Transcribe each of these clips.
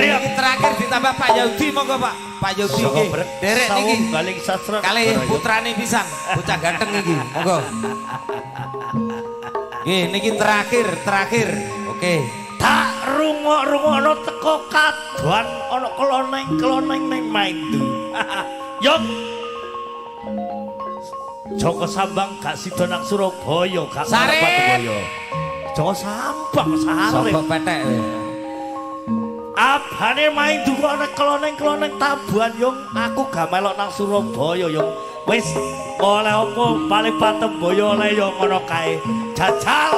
Ini terakhir ditambah Pak Yudi monggo Pak. Pak Yudi iki. Derek niki. Galing sastra. Kali putrane pisan, bocah ganteng iki. Monggo. Nggih niki terakhir. Oke. Tak rungok-rungokno teko kadoan ana kloneng-kloneng ning maindu. Yok. Joko Sambang gak sida nang Surabaya, gak Surabaya. Joko Sambang sare. Sopo petek. Abane maindu kok ana kloneng-kloneng tabuhan yung aku gak melok nang Surabaya yung. Wis oleh apa paling Patemboyo oleh yo ngono kae. Jajal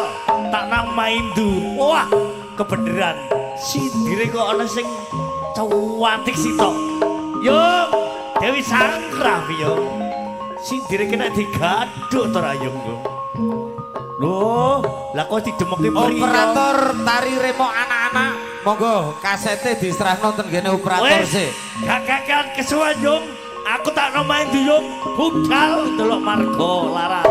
tak nang maindu. Wah, kebeneran. Sindire kok ana sing cuwantik sitok. Yo, Dewi Sangkrah yo. Sindire kena digaduk to ra yo. Loh, lah kok didemeki mriki. Operator tari remo anak-anak. Monggo kasete diserahno ten gene operator sih. Gak kesuwen yung. Aku tak main duyung, budal delok marga laras.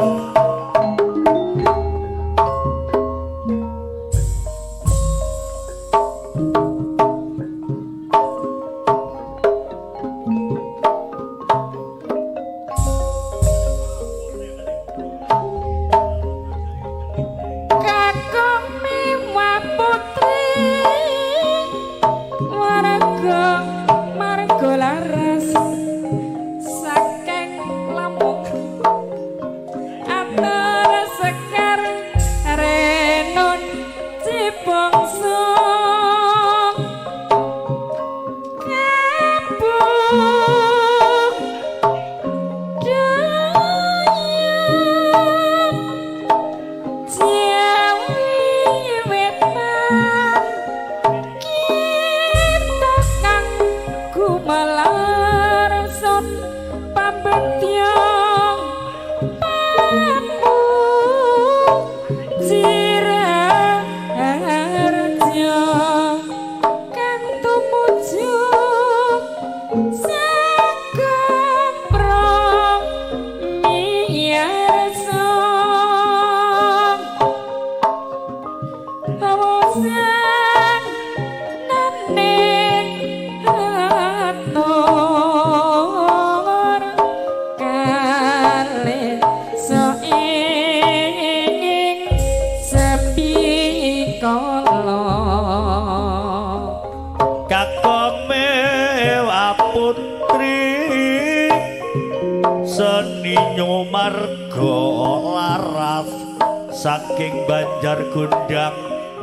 Saking Banjar Gundang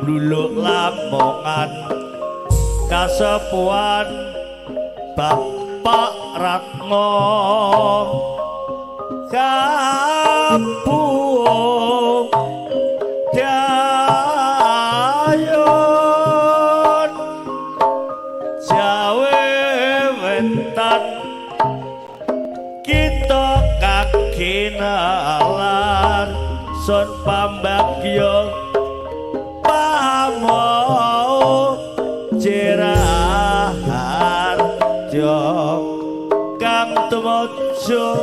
Luluk Lamongan kasepuhan Bapak Ratno Kampung Dayon Jawa Wetan kita kakenalan son pambagyo pamo jerahar jok kang tumojo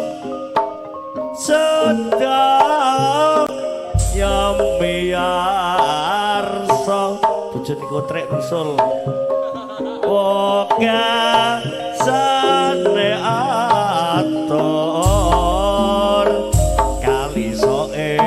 sedang yamiarso bujun iku trek rusul oga sane ator kali soe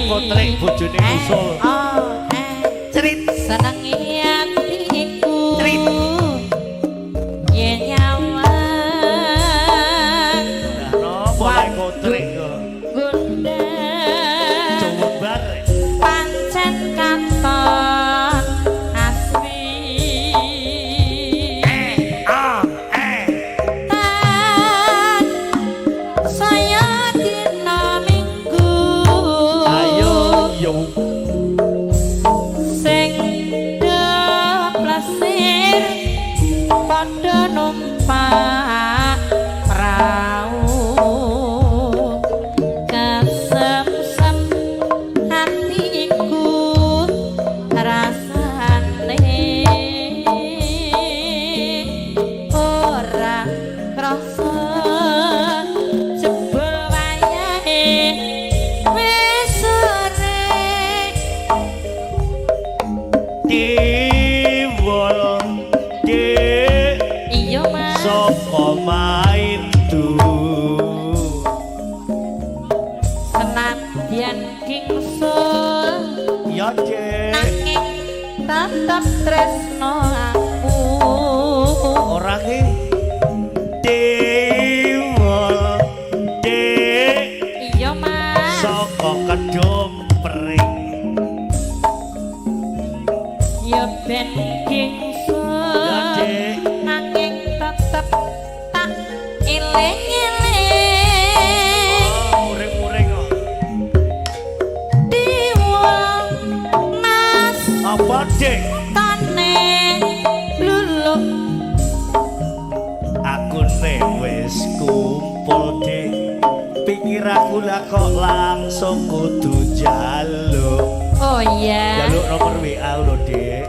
Kotrek bojone usul. Cerit senengi atiku. Cerit. Yen nyawang. Napa kotrek kok. Bunda. Coba pancen katon asli. Saya dina minggu. Sing deplasir padha numpang rasa jebul wayahe wis sore Tiwul dik iya mas sapa main senadyan kingsul ya dik nanging tetep tresno aku ora ki Tiwul dik iya mas saka kedhom pring ya ben kingsul ya dik nanging tetep tak eling-eling muring-muring kok Tiwul mas apa dik tane luluk aku nek wis kumpul dik pikir aku lah kok langsung kudu jaluk oh iya jaluk nomor WA lho dik